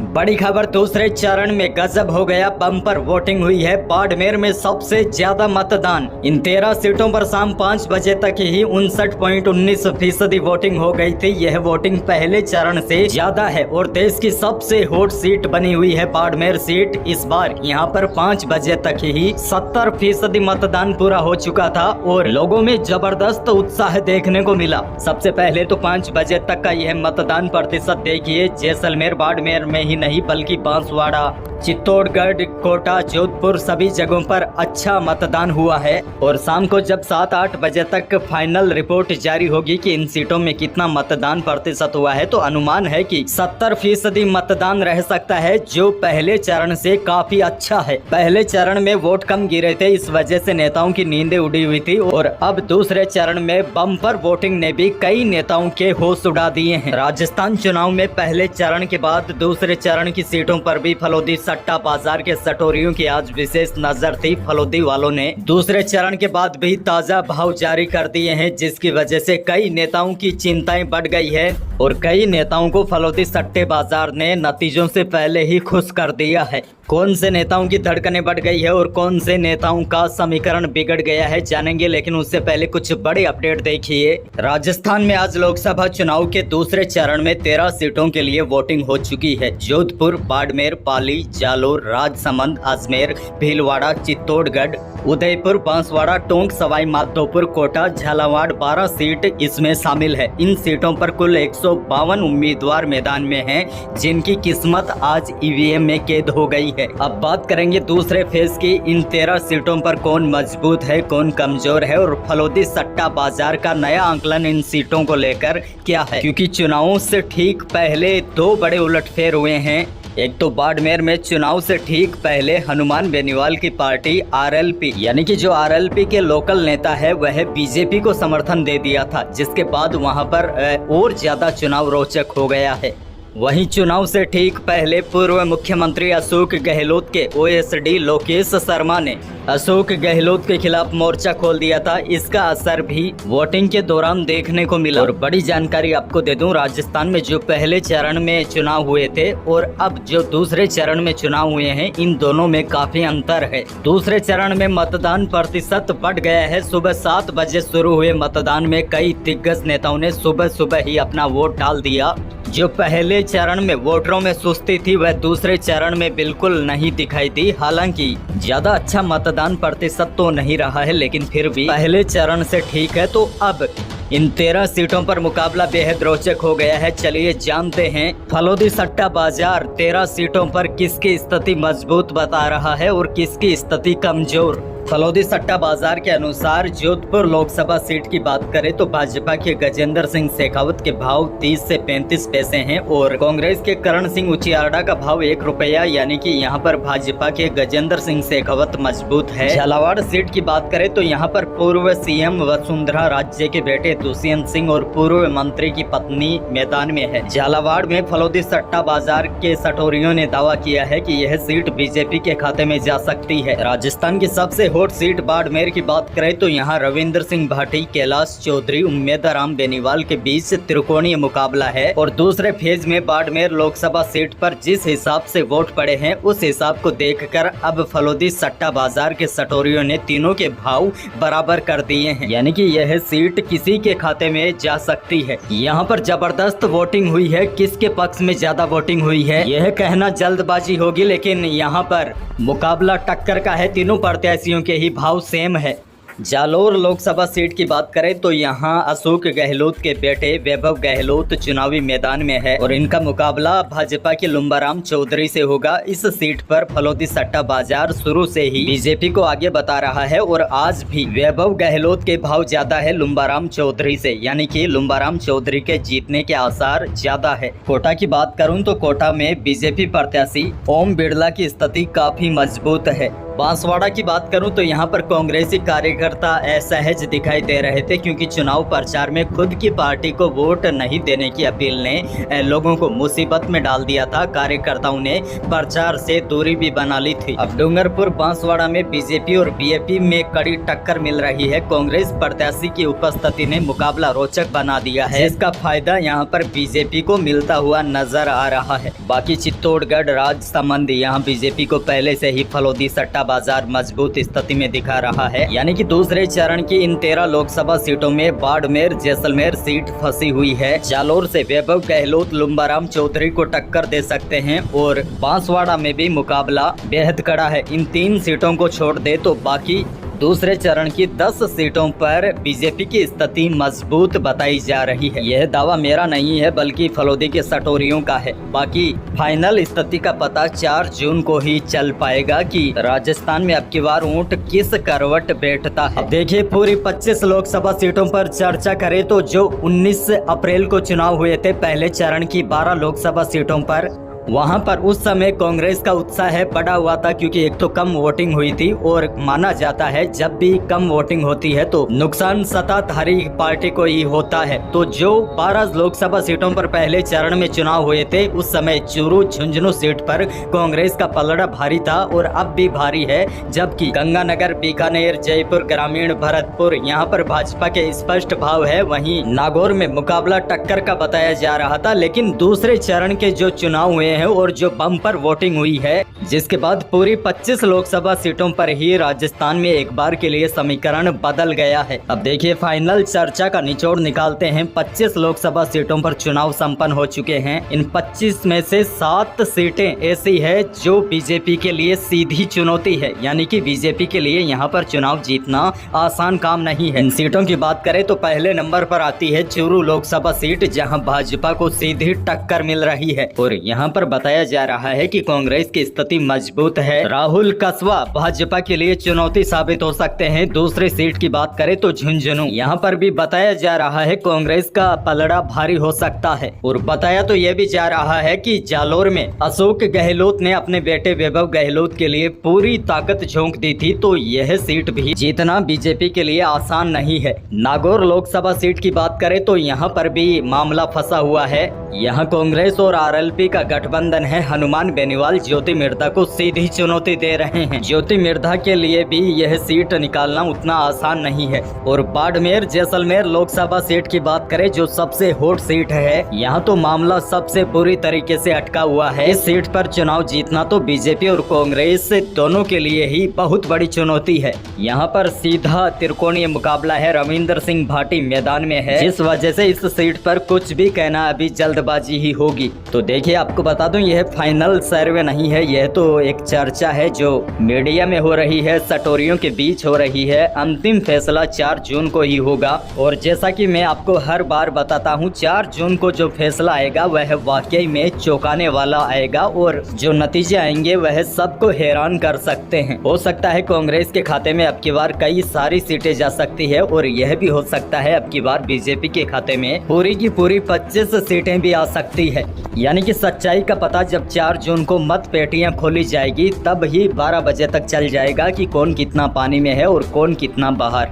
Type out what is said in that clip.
बड़ी खबर, दूसरे चरण में गजब हो गया, बम्पर वोटिंग हुई है। बाड़मेर में सबसे ज्यादा मतदान। इन 13 सीटों पर शाम 5 बजे तक ही 59.19% वोटिंग हो गई थी। यह वोटिंग पहले चरण से ज्यादा है और देश की सबसे हॉट सीट बनी हुई है बाड़मेर सीट। इस बार यहाँ पर 5 बजे तक ही 70% मतदान पूरा हो चुका था और लोगों में जबरदस्त उत्साह देखने को मिला। सबसे पहले तो 5 बजे तक का यह मतदान प्रतिशत देखिए। जैसलमेर बाड़मेर में ही नहीं बल्कि बांसवाड़ा, चित्तौड़गढ़, कोटा, जोधपुर सभी जगहों पर अच्छा मतदान हुआ है। और शाम को जब 7-8 बजे तक फाइनल रिपोर्ट जारी होगी कि इन सीटों में कितना मतदान प्रतिशत हुआ है, तो अनुमान है कि 70% मतदान रह सकता है, जो पहले चरण से काफी अच्छा है। पहले चरण में वोट कम गिरे थे, इस वजह से नेताओं की नींदें उड़ी हुई थी और अब दूसरे चरण में बम्पर वोटिंग ने भी कई नेताओं के होश उड़ा दिए हैं। राजस्थान चुनाव में पहले चरण के बाद दूसरे चरण की सीटों पर भी फलोदी सट्टा बाजार के सटोरियों की आज विशेष नजर थी। फलोदी वालों ने दूसरे चरण के बाद भी ताजा भाव जारी कर दिए हैं, जिसकी वजह से कई नेताओं की चिंताएं बढ़ गई है और कई नेताओं को फलोदी सट्टे बाजार ने नतीजों से पहले ही खुश कर दिया है। कौन से नेताओं की धड़कनें बढ़ गई है और कौन से नेताओं का समीकरण बिगड़ गया है, जानेंगे। लेकिन उससे पहले कुछ बड़े अपडेट देखिए। राजस्थान में आज लोकसभा चुनाव के दूसरे चरण में 13 सीटों के लिए वोटिंग हो चुकी है। जोधपुर, बाड़मेर, पाली, जालोर, राजसमंद, अजमेर, भीलवाड़ा, चित्तौड़गढ़, उदयपुर, बांसवाड़ा, टोंक, सवाई माधोपुर, कोटा, झालावाड़ 12 सीट इसमें शामिल है। इन सीटों पर कुल 152 उम्मीदवार मैदान में हैं, जिनकी किस्मत आज ईवीएम में कैद हो गई है। अब बात करेंगे दूसरे फेज की। इन 13 सीटों पर कौन मजबूत है, कौन कमजोर है और फलोदी सट्टा बाजार का नया आंकलन इन सीटों को लेकर क्या है, क्योंकि चुनावों से ठीक पहले 2 बड़े उलटफेर हुए हैं। एक तो बाड़मेर में चुनाव से ठीक पहले हनुमान बेनीवाल की पार्टी आरएलपी, यानी कि जो आरएलपी के लोकल नेता है, वह बीजेपी को समर्थन दे दिया था, जिसके बाद वहां पर और ज्यादा चुनाव रोचक हो गया है। वहीं चुनाव से ठीक पहले पूर्व मुख्यमंत्री अशोक गहलोत के ओएसडी लोकेश शर्मा ने अशोक गहलोत के खिलाफ मोर्चा खोल दिया था। इसका असर भी वोटिंग के दौरान देखने को मिला। और बड़ी जानकारी आपको दे दूं, राजस्थान में जो पहले चरण में चुनाव हुए थे और अब जो दूसरे चरण में चुनाव हुए हैं, इन दोनों में काफी अंतर है। दूसरे चरण में मतदान प्रतिशत बढ़ गया है। सुबह 7 बजे शुरू हुए मतदान में कई दिग्गज नेताओं ने सुबह सुबह ही अपना वोट डाल दिया। जो पहले चरण में वोटरों में सुस्ती थी, वह दूसरे चरण में बिल्कुल नहीं दिखाई दी। हालांकि ज्यादा अच्छा मतदान प्रतिशत तो नहीं रहा है, लेकिन फिर भी पहले चरण से ठीक है। तो अब इन 13 सीटों पर मुकाबला बेहद रोचक हो गया है। चलिए जानते हैं फलोदी सट्टा बाजार 13 सीटों पर किसकी स्थिति मजबूत बता रहा है और किसकी स्थिति कमजोर। फलोदी सट्टा बाजार के अनुसार जोधपुर लोकसभा सीट की बात करें तो भाजपा के गजेंद्र सिंह शेखावत के भाव 30 से 35 पैसे हैं और कांग्रेस के करण सिंह उचियारडा का भाव 1 रुपया, यानी कि यहाँ पर भाजपा के गजेंद्र सिंह शेखावत मजबूत है। झालावाड़ सीट की बात करें तो यहाँ पर पूर्व सीएम वसुंधरा राजे के बेटे दुष्यंत सिंह और पूर्व मंत्री की पत्नी मैदान में है। झालावाड़ में फलोदी सट्टा बाजार के सटोरियों ने दावा किया है कि यह सीट बीजेपी के खाते में जा सकती है। राजस्थान की सबसे हॉट सीट बाड़मेर की बात करें तो यहाँ रविंद्र सिंह भाटी, कैलाश चौधरी, उम्मेदराम बेनीवाल के बीच त्रिकोणीय मुकाबला है। और दूसरे फेज में बाड़मेर लोकसभा सीट पर जिस हिसाब से वोट पड़े हैं, उस हिसाब को देखकर अब फलोदी सट्टा बाजार के सटोरियों ने तीनों के भाव बराबर कर दिए हैं, यानी कि यह सीट किसी के खाते में जा सकती है। यहाँ पर जबरदस्त वोटिंग हुई है। किसके पक्ष में ज्यादा वोटिंग हुई है, यह कहना जल्दबाजी होगी, लेकिन यहाँ पर मुकाबला टक्कर का है। तीनों प्रत्याशियों के ही भाव सेम है। जालोर लोकसभा सीट की बात करें तो यहाँ अशोक गहलोत के बेटे वैभव गहलोत चुनावी मैदान में है और इनका मुकाबला भाजपा के लुम्बाराम चौधरी से होगा। इस सीट पर फलोदी सट्टा बाजार शुरू से ही बीजेपी को आगे बता रहा है और आज भी वैभव गहलोत के भाव ज्यादा है लुम्बाराम चौधरी से, यानी कि लुम्बाराम चौधरी के जीतने के आसार ज्यादा है। कोटा की बात करूं तो कोटा में बीजेपी प्रत्याशी ओम बिड़ला की स्थिति काफी मजबूत है। बांसवाड़ा की बात करूं तो यहाँ पर कांग्रेसी कार्यकर्ता कार्यकर्ता असहज दिखाई दे रहे थे, क्योंकि चुनाव प्रचार में खुद की पार्टी को वोट नहीं देने की अपील ने लोगों को मुसीबत में डाल दिया था। कार्यकर्ताओं ने प्रचार से दूरी भी बना ली थी। अब डूंगरपुर बांसवाड़ा में बीजेपी और बीएपी में कड़ी टक्कर मिल रही है। कांग्रेस प्रत्याशी की उपस्थिति ने मुकाबला रोचक बना दिया है। इसका फायदा यहाँ पर बीजेपी को मिलता हुआ नजर आ रहा है। बाकी चित्तौड़गढ़ राजसमंद यहाँ बीजेपी को पहले से ही फलोदी सट्टा बाजार मजबूत स्थिति में दिखा रहा है। यानी कि दूसरे चरण की इन 13 लोकसभा सीटों में बाड़मेर जैसलमेर सीट फंसी हुई है। जालोर से वैभव गहलोत लुम्बाराम चौधरी को टक्कर दे सकते हैं और बांसवाड़ा में भी मुकाबला बेहद कड़ा है। इन 3 सीटों को छोड़ दे तो बाकी दूसरे चरण की 10 सीटों पर बीजेपी की स्थिति मजबूत बताई जा रही है। यह दावा मेरा नहीं है बल्कि फलोदी के सटोरियों का है। बाकी फाइनल स्थिति का पता 4 जून को ही चल पाएगा कि राजस्थान में अब की बार ऊंट किस करवट बैठता है। अब देखिए, पूरी 25 लोकसभा सीटों पर चर्चा करें तो जो 19 अप्रैल को चुनाव हुए थे पहले चरण की 12 लोकसभा सीटों पर, वहां पर उस समय कांग्रेस का उत्साह बढ़ा हुआ था, क्योंकि एक तो कम वोटिंग हुई थी और माना जाता है जब भी कम वोटिंग होती है तो नुकसान सत्ताधारी पार्टी को ही होता है। तो जो 12 लोकसभा सीटों पर पहले चरण में चुनाव हुए थे उस समय चूरू झुंझुनू सीट पर कांग्रेस का पलड़ा भारी था और अब भी भारी है, जबकि गंगानगर, बीकानेर, जयपुर ग्रामीण, भरतपुर यहाँ पर भाजपा के स्पष्ट भाव है। वहीं नागौर में मुकाबला टक्कर का बताया जा रहा था। लेकिन दूसरे चरण के जो चुनाव हुए है और जो बम्पर वोटिंग हुई है, जिसके बाद पूरी 25 लोकसभा सीटों पर ही राजस्थान में एक बार के लिए समीकरण बदल गया है। अब देखिए, फाइनल चर्चा का निचोड़ निकालते हैं। 25 लोकसभा सीटों पर चुनाव संपन्न हो चुके हैं। इन 25 में से 7 सीटें ऐसी है जो बीजेपी के लिए सीधी चुनौती है, यानी कि बीजेपी के लिए यहाँ पर चुनाव जीतना आसान काम नहीं है। इन सीटों की बात करें तो पहले नंबर पर आती है चूरू लोकसभा सीट, जहाँ भाजपा को सीधी टक्कर मिल रही है और यहाँ पर बताया जा रहा है कि कांग्रेस की स्थिति मजबूत है। राहुल कसवा भाजपा के लिए चुनौती साबित हो सकते हैं। दूसरी सीट की बात करें तो झुंझुनू, यहाँ पर भी बताया जा रहा है कांग्रेस का पलड़ा भारी हो सकता है। और बताया तो यह भी जा रहा है कि जालोर में अशोक गहलोत ने अपने बेटे वैभव गहलोत के लिए पूरी ताकत झोंक दी थी, तो यह सीट भी जीतना बीजेपी के लिए आसान नहीं है। नागौर लोकसभा सीट की बात करें तो यहाँ पर भी मामला फंसा हुआ है। यहाँ कांग्रेस और आरएलपी का गठबंधन है। हनुमान बेनीवाल ज्योति मिर्धा को सीधी चुनौती दे रहे हैं। ज्योति मिर्धा के लिए भी यह सीट निकालना उतना आसान नहीं है। और बाड़मेर जैसलमेर लोकसभा सीट की बात करें जो सबसे हॉट सीट है, यहाँ तो मामला सबसे बुरी तरीके से अटका हुआ है। इस सीट पर चुनाव जीतना तो बीजेपी और कांग्रेस दोनों के लिए ही बहुत बड़ी चुनौती है। यहाँ पर सीधा त्रिकोणीय मुकाबला है। रविंद्र सिंह भाटी मैदान में है, जिस वजह से इस सीट पर कुछ भी कहना अभी जल्दबाजी ही होगी। तो देखिए, आपको बता दूं यह फाइनल सर्वे नहीं है, यह तो एक चर्चा है जो मीडिया में हो रही है, सटोरियों के बीच हो रही है। अंतिम फैसला 4 जून को ही होगा। और जैसा कि मैं आपको हर बार बताता हूं, 4 जून को जो फैसला आएगा वह वाकई में चौंकाने वाला आएगा और जो नतीजे आएंगे वह सबको हैरान कर सकते हैं। हो सकता है कांग्रेस के खाते में अब की बार कई सारी सीटें जा सकती है और यह भी हो सकता है अब की बार बीजेपी के खाते में पूरी की पूरी 25 सीटें भी आ सकती है। यानी कि सच्चाई का पता जब 4 जून को मत पेटियां खोली जाएगी तब ही 12 बजे तक चल जाएगा कि कौन कितना पानी में है और कौन कितना बाहर।